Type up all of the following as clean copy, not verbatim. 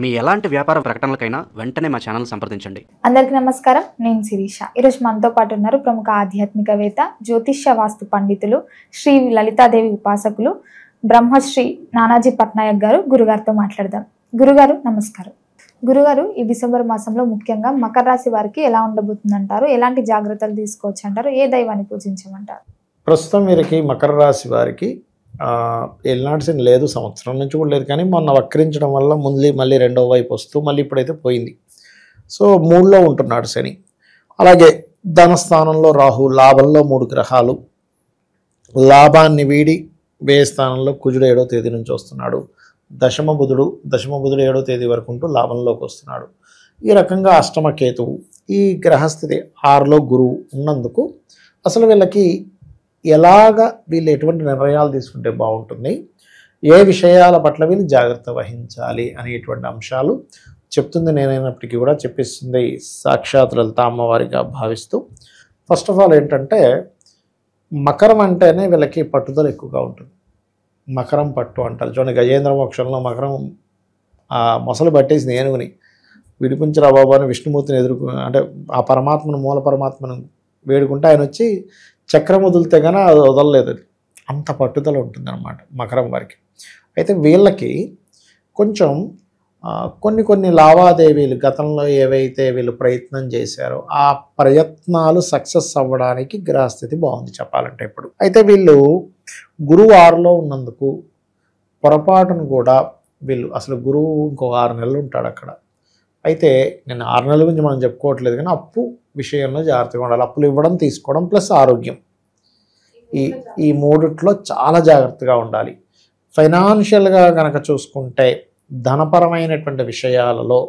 మీ ఎలాంటి వ్యాపార ప్రకటనలకైనా వెంటనే మా ఛానల్ సంప్రదించండి. అందరికీ నమస్కారం. నేను శిరీష. ఈరోజు మనతో పాటు ఉన్నారు ప్రముఖ ఆధ్యాత్మికవేత్త, జ్యోతిష్య వాస్తు పండితులు, శ్రీ లలితాదేవి ఉపాసకులు, బ్రహ్మశ్రీ నానాజీ పట్నాయక్ గారు. గురుగారితో మాట్లాడదాం. గురుగారు నమస్కారం. గురుగారు, ఈ డిసెంబర్ మాసంలో ముఖ్యంగా మకర రాశి వారికి ఎలా ఉండబోతుందంటారు? ఎలాంటి జాగ్రత్తలు తీసుకోవచ్చు అంటారు? ఏ దైవాన్ని పూజించమంటారు? ప్రస్తుతం వీరికి మకర రాశి వారికి ఎలాంటి శని లేదు, సంవత్సరం నుంచి కూడా లేదు. కానీ మొన్న వక్రించడం వల్ల మళ్ళీ రెండో వైపు వస్తూ మళ్ళీ ఇప్పుడైతే పోయింది. సో 3లో ఉంటున్నాడు శని. అలాగే ధనస్థానంలో రాహు, లాభంలో 3 గ్రహాలు. లాభాన్ని వీడి వ్యయ స్థానంలో కుజుడు 7వ తేదీ నుంచి వస్తున్నాడు. దశమ బుధుడు 7వ తేదీ వరకు ఉంటూ లాభంలోకి వస్తున్నాడు. ఈ రకంగా అష్టమ కేతువు, ఈ గ్రహస్థితి 6లో గురువు ఉన్నందుకు అసలు వీళ్ళకి వీళ్ళు ఎటువంటి నిర్ణయాలు తీసుకుంటే బాగుంటుంది, ఏ విషయాల పట్ల వీళ్ళు జాగ్రత్త వహించాలి అనేటువంటి అంశాలు చెప్తుంది నేనైనప్పటికీ కూడా చెప్పిస్తుంది సాక్షాత్ లలిత అమ్మవారిగా భావిస్తూ. ఫస్ట్ ఆఫ్ ఆల్ ఏంటంటే, మకరం అంటేనే వీళ్ళకి పట్టుదల ఎక్కువగా ఉంటుంది. మకరం పట్టు అంటారు చూడండి. గజేంద్ర మోక్షంలో మకరం మొసలు పట్టేసింది ఏనుగుని, విడిపించరా బాబు అని విష్ణుమూర్తిని అంటే ఆ పరమాత్మను, మూల పరమాత్మను వేడుకుంటే ఆయన వచ్చి చక్రం వదిలితే కానీ అది వదలలేదు. అది అంత పట్టుదల ఉంటుందన్నమాట మకరం వారికి. అయితే వీళ్ళకి కొంచెం కొన్ని లావాదేవీలు గతంలో ఏవైతే వీళ్ళు ప్రయత్నం చేశారో ఆ ప్రయత్నాలు సక్సెస్ అవ్వడానికి గ్రహస్థితి బాగుంది చెప్పాలంటే ఇప్పుడు. అయితే వీళ్ళు గురువు 6లో ఉన్నందుకు పొరపాటును కూడా వీళ్ళు అసలు గురువు ఇంకొక 6 నెలలు ఉంటాడు అక్కడ. అయితే నేను 6 నెలల గురించి మనం చెప్పుకోవట్లేదు, కానీ అప్పు విషయంలో జాగ్రత్తగా ఉండాలి. అప్పులు ఇవ్వడం, తీసుకోవడం ప్లస్ ఆరోగ్యం, ఈ 3లో చాలా జాగ్రత్తగా ఉండాలి. ఫైనాన్షియల్గా కనుక చూసుకుంటే ధనపరమైనటువంటి విషయాలలో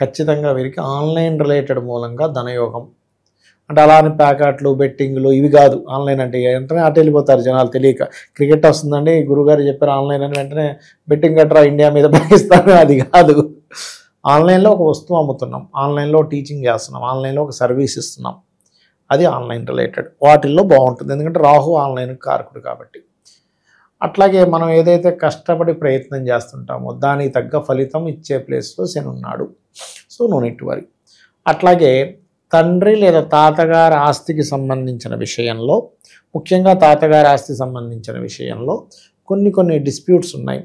ఖచ్చితంగా వీరికి ఆన్లైన్ రిలేటెడ్ మూలంగా ధనయోగం. అంటే అలానే ప్యాకెట్లు, బెట్టింగ్లు ఇవి కాదు. ఆన్లైన్ అంటే వెంటనే అటు వెళ్ళిపోతారు జనాలు తెలియక. క్రికెట్ వస్తుందండి, గురుగారు చెప్పారు ఆన్లైన్ అని వెంటనే బెట్టింగ్ కట్టరా ఇండియా మీద పాకిస్తాన్, అది కాదు. ఆన్లైన్లో ఒక వస్తువు అమ్ముతున్నాం, ఆన్లైన్లో టీచింగ్ చేస్తున్నాం, ఆన్లైన్లో ఒక సర్వీస్ ఇస్తున్నాం, అది ఆన్లైన్ రిలేటెడ్. వాటిల్లో బాగుంటుంది, ఎందుకంటే రాహు ఆన్లైన్ కారకుడు కాబట్టి. అట్లాగే మనం ఏదైతే కష్టపడి ప్రయత్నం చేస్తుంటామో దానికి తగ్గ ఫలితం ఇచ్చే ప్లేస్లో శని ఉన్నాడు. So no need to worry. అట్లాగే తండ్రి లేదా తాతగారి ఆస్తికి సంబంధించిన విషయంలో, ముఖ్యంగా తాతగారి ఆస్తికి సంబంధించిన విషయంలో కొన్ని డిస్ప్యూట్స్ ఉన్నాయి.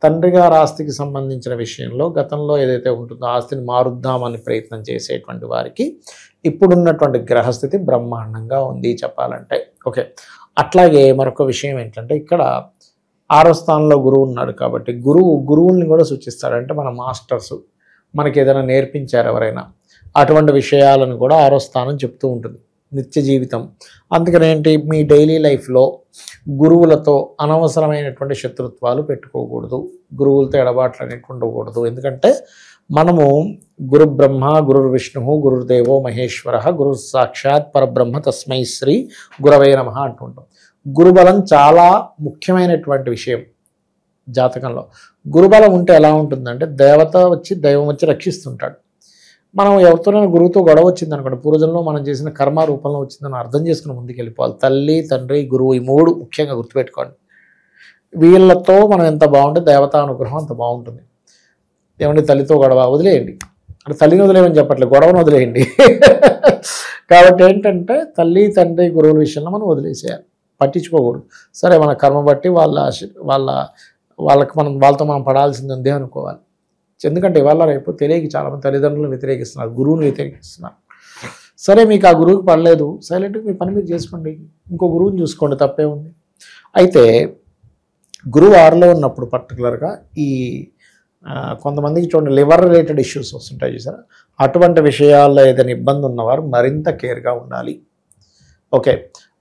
తండ్రి గారి ఆస్తికి సంబంధించిన విషయంలో గతంలో ఏదైతే ఉంటుందో ఆస్తిని మారుద్దామని ప్రయత్నం చేసేటువంటి వారికి ఇప్పుడున్నటువంటి గ్రహస్థితి బ్రహ్మాండంగా ఉంది చెప్పాలంటే. ఓకే. అట్లాగే మరొక విషయం ఏంటంటే, ఇక్కడ 6వ స్థానంలో గురువు ఉన్నాడు కాబట్టి గురువుల్ని కూడా సూచిస్తాడు. అంటే మన మాస్టర్స్ మనకి ఏదైనా నేర్పించారు ఎవరైనా, అటువంటి విషయాలను కూడా 6వ స్థానం చెప్తూ ఉంటుంది. నిత్య జీవితం. అందుకని ఏంటి, మీ డైలీ లైఫ్లో గురువులతో అనవసరమైనటువంటి శత్రుత్వాలు పెట్టుకోకూడదు, గురువులతో ఎడబాట్లు అనేవి ఉండకూడదు. ఎందుకంటే మనము గురు బ్రహ్మ, గురు విష్ణు, గురుదేవో మహేశ్వర, గురు సాక్షాత్ పరబ్రహ్మ తస్మై శ్రీ గురవే నమః అంటుంటాం. గురుబలం చాలా ముఖ్యమైనటువంటి విషయం జాతకంలో. గురుబలం ఉంటే ఎలా ఉంటుందంటే, దైవం వచ్చి రక్షిస్తుంటాడు. మనం ఎవరితోనైనా గురువుతో గొడవ వచ్చింది అనుకోండి, పూర్వజంలో మనం చేసిన కర్మ రూపంలో వచ్చిందని అర్థం చేసుకుని ముందుకు వెళ్ళిపోవాలి. తల్లి, తండ్రి, గురువు, ఈ 3 ముఖ్యంగా గుర్తుపెట్టుకోండి. వీళ్ళతో మనం ఎంత బాగుంటే దేవతా అనుగ్రహం అంత బాగుంటుంది. ఏమంటే తల్లితో గొడవ వదిలేయండి, అంటే తల్లిని వదిలేయమని చెప్పట్లేదు, గొడవను వదిలేయండి. కాబట్టి ఏంటంటే తల్లి, తండ్రి, గురువుల విషయంలో మనం వదిలేసేయాలి, పట్టించుకోకూడదు. సరే మన కర్మ బట్టి వాళ్ళతో మనం పడాల్సింది ఉంది అనుకోవాలి. ఎందుకంటే ఇవాళ రేపు తెలియక చాలామంది తల్లిదండ్రులను వ్యతిరేకిస్తున్నారు, గురువుని వ్యతిరేకిస్తున్నారు. సరే మీకు ఆ గురువుకి పడలేదు, సైలెంట్గా మీ పని మీరు చేసుకోండి, ఇంకో గురువుని చూసుకోండి, తప్పే ఉంది. అయితే గురువు 6లో ఉన్నప్పుడు పర్టికులర్గా ఈ కొంతమందికి చూడండి లివర్ రిలేటెడ్ ఇష్యూస్ వస్తుంటాయి చూసారా, అటువంటి విషయాల్లో ఏదైనా ఇబ్బంది ఉన్నవారు మరింత కేర్గా ఉండాలి. ఓకే.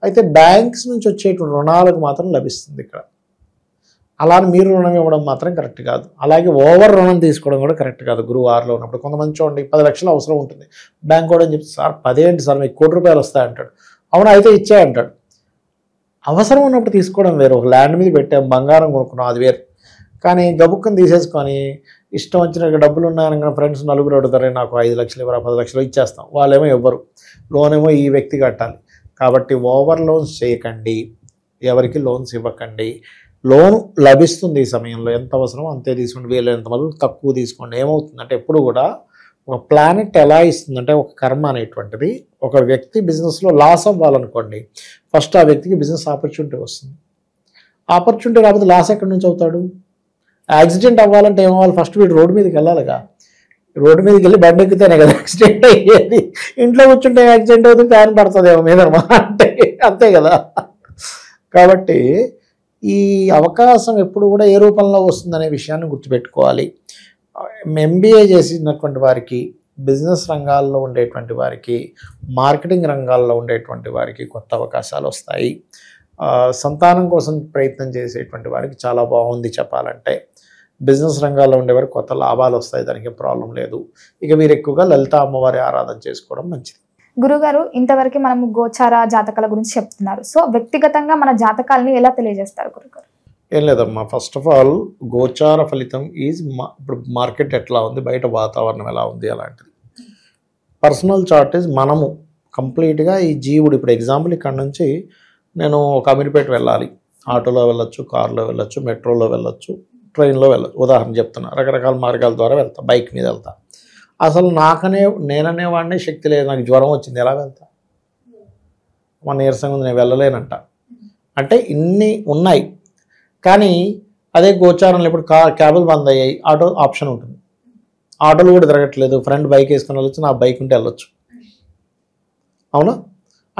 అయితే బ్యాంక్స్ నుంచి వచ్చేటువంటి రుణాలకు మాత్రం లభిస్తుంది ఇక్కడ. అలానే మీరు రుణం ఇవ్వడం మాత్రం కరెక్ట్ కాదు. అలాగే ఓవర్ రుణం తీసుకోవడం కూడా కరెక్ట్ కాదు గురువు 6లో ఉన్నప్పుడు. కొంతమంది చూడండి 10 లక్షలు అవసరం ఉంటుంది, బ్యాంక్ కూడా అని చెప్తే సార్ 10 ఏంటి సార్ మీకు ₹1 కోటి వస్తాయంటాడు. అవును అయితే ఇచ్చాయంటాడు. అవసరం ఉన్నప్పుడు తీసుకోవడం వేరు, ఒక ల్యాండ్ మీద పెట్టాం, బంగారం కొనుక్కున్నాం, అది వేరు. కానీ గబుక్కని తీసేసుకొని ఇష్టం వచ్చినట్టు డబ్బులు ఉన్నాయని ఫ్రెండ్స్ నలుగురు అడుగుతారే నాకు 5 లక్షలు ఇవ్వరా 10 లక్షలు ఇచ్చేస్తాం, వాళ్ళేమో ఇవ్వరు, లోన్ ఏమో ఈ వ్యక్తి కట్టాలి. కాబట్టి ఓవర్ లోన్స్ చేయకండి, ఎవరికి లోన్స్ ఇవ్వకండి. లోను లభిస్తుంది ఈ సమయంలో. ఎంత అవసరమో అంతే తీసుకోండి, వీలైనంత వరకు తక్కువ తీసుకోండి. ఏమవుతుందంటే ఎప్పుడు కూడా ఒక ప్లానెట్ ఎలా ఇస్తుందంటే, ఒక కర్మ అనేటువంటిది, ఒక వ్యక్తి బిజినెస్లో లాస్ అవ్వాలనుకోండి, ఫస్ట్ ఆ వ్యక్తికి బిజినెస్ ఆపర్చునిటీ వస్తుంది. ఆపర్చునిటీ రాకపోతే లాస్ ఎక్కడి నుంచి అవుతాడు? యాక్సిడెంట్ అవ్వాలంటే ఏమవ్వాలి? ఫస్ట్ వీడు రోడ్డు మీదకి వెళ్ళాలిగా. రోడ్డు మీదకి వెళ్ళి బండి ఎక్కితేనే కదా యాక్సిడెంట్ అయ్యేది. ఇంట్లో కూర్చుంటే యాక్సిడెంట్ అవుతుంది, ఫ్యాన్ పడుతుందేమో మీద అంటే, అంతే కదా. కాబట్టి ఈ అవకాశం ఎప్పుడు కూడా ఏ రూపంలో వస్తుందనే విషయాన్ని గుర్తుపెట్టుకోవాలి. ఎంబీఏ చేసినటువంటి వారికి, బిజినెస్ రంగాల్లో ఉండేటువంటి వారికి, మార్కెటింగ్ రంగాల్లో ఉండేటువంటి వారికి కొత్త అవకాశాలు వస్తాయి. సంతానం కోసం ప్రయత్నం చేసేటువంటి వారికి చాలా బాగుంది చెప్పాలంటే. బిజినెస్ రంగాల్లో ఉండేవారికి కొత్త లాభాలు వస్తాయి, దానికి ప్రాబ్లం లేదు. ఇక మీరు ఎక్కువగా లలిత అమ్మవారి ఆరాధన చేసుకోవడం మంచిది. గురుగారు, ఇంతవరకు మనము గోచార జాతకాల గురించి చెప్తున్నారు. సో వ్యక్తిగతంగా మన జాతకాలని ఎలా తెలియజేస్తారు గురుగారు? ఏం లేదమ్మా, ఫస్ట్ ఆఫ్ ఆల్ గోచార ఫలితం ఈజ్ ఇప్పుడు మార్కెట్ ఎట్లా ఉంది, బయట వాతావరణం ఎలా ఉంది అలాంటిది. పర్సనల్ చార్ట్ ఈజ్ మనము కంప్లీట్గా ఈ జీవుడు. ఇప్పుడు ఎగ్జాంపుల్ ఇక్కడ నుంచి నేను ఒక అమీర్పేట వెళ్ళాలి, ఆటోలో వెళ్ళొచ్చు, కారులో వెళ్ళొచ్చు, మెట్రోలో వెళ్ళొచ్చు, ట్రైన్లో వెళ్ళొచ్చు, ఉదాహరణ చెప్తున్నా. రకరకాల మార్గాల ద్వారా వెళ్తా, బైక్ మీద వెళ్తా. అసలు నేననేవాడిని శక్తి లేదు, నాకు జ్వరం వచ్చింది, ఎలా వెళ్తా? మన నీరసంగా ఉంది, నేను వెళ్ళలేనంట. అంటే ఇన్ని ఉన్నాయి. కానీ అదే గోచారంలో ఇప్పుడు క్యాబులు బంద్ అయ్యాయి, ఆటో ఆప్షన్ ఉంటుంది. ఆటోలు కూడా తిరగట్లేదు, ఫ్రెండ్ బైక్ వేసుకొని వెళ్ళొచ్చు, నా బైక్ ఉంటే వెళ్ళొచ్చు. అవునా?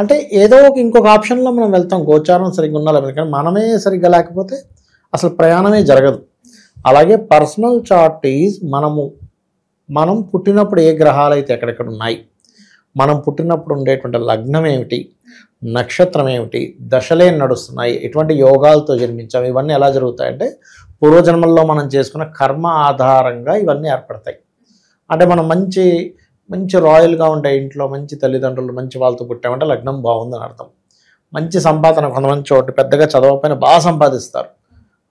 అంటే ఏదో ఇంకొక ఆప్షన్లో మనం వెళ్తాం, గోచారం సరిగ్గా ఉండాలి. కానీ మనమే సరిగ్గా లేకపోతే అసలు ప్రయాణమే జరగదు. అలాగే పర్సనల్ చార్ట్ ఈజ్ మనం పుట్టినప్పుడు ఏ గ్రహాలు అయితే ఎక్కడెక్కడ ఉన్నాయి, మనం పుట్టినప్పుడు ఉండేటువంటి లగ్నం ఏమిటి, నక్షత్రం ఏమిటి, దశలే నడుస్తున్నాయి, ఎటువంటి యోగాలతో జన్మించాము, ఇవన్నీ ఎలా జరుగుతాయంటే పూర్వజన్మల్లో మనం చేసుకున్న కర్మ ఆధారంగా ఇవన్నీ ఏర్పడతాయి. అంటే మనం మంచి రాయల్గా ఉండే ఇంట్లో, మంచి తల్లిదండ్రులు, మంచి వాళ్ళతో పుట్టామంటే లగ్నం బాగుందని అర్థం. మంచి సంపాదన, కొంతమంది చోటు పెద్దగా చదవకపోయినా బాగా సంపాదిస్తారు,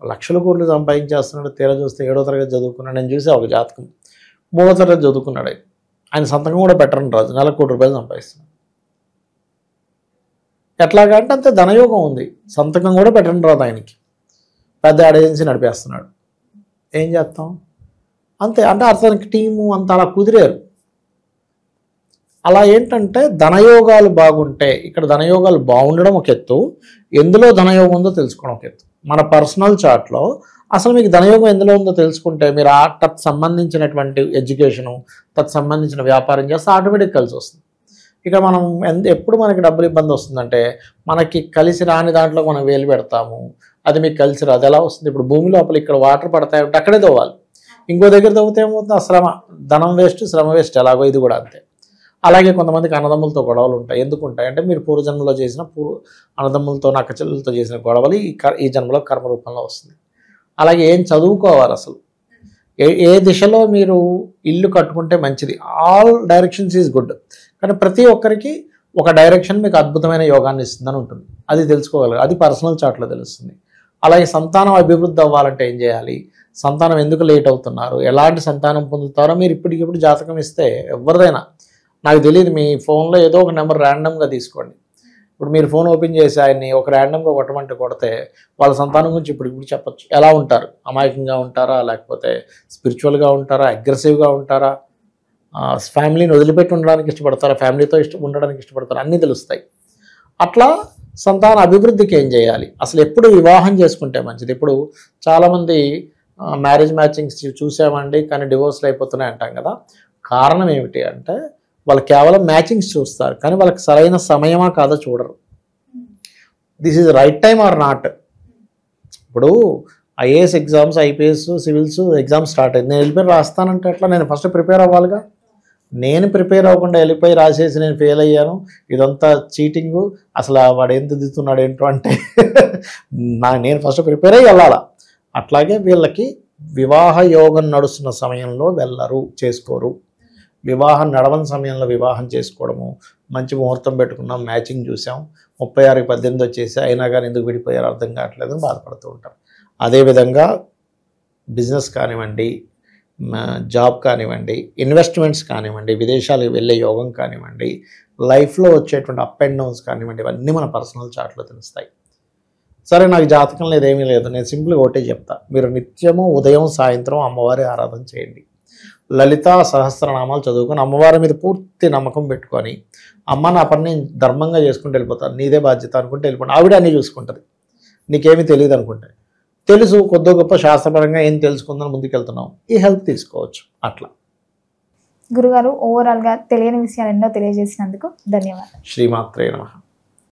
లక్షల కోట్లు సంపాదించేస్తున్నాడు. తీరా చూస్తే 7వ తరగతి చదువుకున్నాడు. నేను చూసే ఒక జాతకం 3వ తరగతి చదువుకున్నాడు. ఆయన సంతకం కూడా పెట్టరని రాజు, నెలకు ₹1,00,00,000 సంపాదిస్తున్నాడు. ఎట్లాగా అంటే అంతే ధనయోగం ఉంది, సంతకం కూడా పెట్టరని రాదు ఆయనకి. పెద్ద యాడ్ ఏజెన్సీ నడిపేస్తున్నాడు. ఏం చేస్తాం? అంతే. అంటే అతనికి టీము అంతా అలా కుదిరారు. అలా ఏంటంటే ధనయోగాలు బాగుంటే, ఇక్కడ ధనయోగాలు బాగుండడం ఒక ఎత్తు, ఎందులో ధనయోగం ఉందో తెలుసుకోవడం ఒక ఎత్తు. మన పర్సనల్ చార్ట్లో అసలు మీకు ధనయోగం ఎందులో ఉందో తెలుసుకుంటే మీరు తత్ సంబంధించినటువంటి ఎడ్యుకేషను, తత్ సంబంధించిన వ్యాపారం చేస్తే ఆటోమేటిక్ కలిసి వస్తుంది. ఇక మనం ఎప్పుడు మనకి డబ్బులు ఇబ్బంది వస్తుందంటే, మనకి కలిసి రాని దాంట్లో మనం వేలు పెడతాము, అది మీకు కలిసి రాదు. ఎలా వస్తుంది? ఇప్పుడు భూమి లోపల ఇక్కడ వాటర్ పడతాయంటే అక్కడే తవ్వాలి, ఇంకో దగ్గర తవ్వితే ఏమవుతుంది? ఆ శ్రమ, ధనం వేస్ట్, శ్రమ వేస్ట్. ఎలాగో ఇది కూడా అంతే. అలాగే కొంతమందికి అన్నదమ్ములతో గొడవలు ఉంటాయి. ఎందుకు ఉంటాయి అంటే మీరు పూర్వజన్మలో చేసిన అన్నదమ్ములతో, అక్కచెల్లెలతో చేసిన గొడవలు ఈ జన్మలో కర్మ రూపంలో వస్తుంది. అలాగే ఏం చదువుకోవాలి, అసలు ఏ దిశలో మీరు ఇల్లు కట్టుకుంటే మంచిది. ఆల్ డైరెక్షన్స్ ఈజ్ గుడ్, కానీ ప్రతి ఒక్కరికి ఒక డైరెక్షన్ మీకు అద్భుతమైన యోగాన్ని ఇస్తుందని ఉంటుంది. అది తెలుసుకోగలరు, అది పర్సనల్ చార్ట్లో తెలుస్తుంది. అలాగే సంతానం అభివృద్ధి అవ్వాలంటే ఏం చేయాలి, సంతానం ఎందుకు లేట్ అవుతున్నారు, ఎలాంటి సంతానం పొందుతారో మీరు ఇప్పటికిప్పుడు జాతకం ఇస్తే ఎవరిదైనా, నాకు తెలియదు, మీ ఫోన్లో ఏదో ఒక నెంబర్ ర్యాండమ్గా తీసుకోండి. ఇప్పుడు మీరు ఫోన్ ఓపెన్ చేసి ఆయన్ని ఒక ర్యాండమ్గా కొట్టమంటే కొడితే వాళ్ళ సంతానం గురించి ఇప్పుడు చెప్పచ్చు. ఎలా ఉంటారు, అమాయకంగా ఉంటారా, లేకపోతే స్పిరిచువల్గా ఉంటారా, అగ్రెసివ్గా ఉంటారా, ఫ్యామిలీని వదిలిపెట్టి ఉండడానికి ఇష్టపడతారా, ఫ్యామిలీతో ఉండడానికి ఇష్టపడతారా, అన్నీ తెలుస్తాయి. అట్లా సంతాన అభివృద్ధికి ఏం చేయాలి, అసలు ఎప్పుడు వివాహం చేసుకుంటే మంచిది. ఇప్పుడు చాలామంది మ్యారేజ్ మ్యాచింగ్స్ చూసామండి కానీ డివోర్స్లు అయిపోతున్నాయి అంటాం కదా. కారణం ఏమిటి అంటే వాళ్ళు కేవలం మ్యాచింగ్స్ చూస్తారు, కానీ వాళ్ళకి సరైన సమయమా కాదో చూడరు. This is right time or not. ఇప్పుడు IAS exams, IPS, civils exams start అయింది, నేను వెళ్ళిపోయి రాస్తానంటే ఎట్లా? నేను ఫస్ట్ ప్రిపేర్ అవ్వాలిగా. నేను ప్రిపేర్ అవ్వకుండా వెళ్ళిపోయి రాసేసి నేను ఫెయిల్ అయ్యాను, ఇదంతా చీటింగు, అసలు వాడు ఏం దిద్దుతున్నాడు ఏంటో అంటే నేను ఫస్ట్ ప్రిపేర్ అయ్యి వెళ్ళాలా. అట్లాగే వీళ్ళకి వివాహ యోగం నడుస్తున్న సమయంలో వెళ్ళరు, చేసుకోరు. వివాహం నడవని సమయంలో వివాహం చేసుకోవడము, మంచి ముహూర్తం పెట్టుకున్నాం, మ్యాచింగ్ చూసాం, 36కి 18 వచ్చేసి అయినా కానీ ఎందుకు విడిపోయారు అర్థం కావట్లేదు అని బాధపడుతూ ఉంటాం. అదేవిధంగా బిజినెస్ కానివ్వండి, జాబ్ కానివ్వండి, ఇన్వెస్ట్మెంట్స్ కానివ్వండి, విదేశాలకు వెళ్ళే యోగం కానివ్వండి, లైఫ్లో వచ్చేటువంటి అప్ అండ్ డౌన్స్ కానివ్వండి, ఇవన్నీ మన పర్సనల్ చార్ట్లో తెలుస్తాయి. సరే నాకు జాతకం లేదు ఏమీ లేదు, నేను సింపుల్గా ఒకటే చెప్తా, మీరు నిత్యము ఉదయం సాయంత్రం అమ్మవారి ఆరాధన చేయండి, లలితా సహస్రనామాలు చదువుకొని అమ్మవారి మీద పూర్తి నమ్మకం పెట్టుకొని అమ్మ నా పని నేను ధర్మంగా చేసుకుంటూ వెళ్ళిపోతాను, నీదే బాధ్యత అనుకుంటే వెళ్ళిపోండి. ఆవిడ అన్నీ చూసుకుంటుంది, నీకేమీ తెలియదు అనుకుంటే. తెలుసు కొద్ది గొప్ప శాస్త్రపరంగా ఏం తెలుసుకుందని ముందుకెళ్తున్నాం, ఈ హెల్ప్ తీసుకోవచ్చు. అట్లా గురుగారు ఓవరాల్గా తెలియని విషయాలు ఎన్నో తెలియజేసినందుకు ధన్యవాదాలు. శ్రీమాత్రే నమః.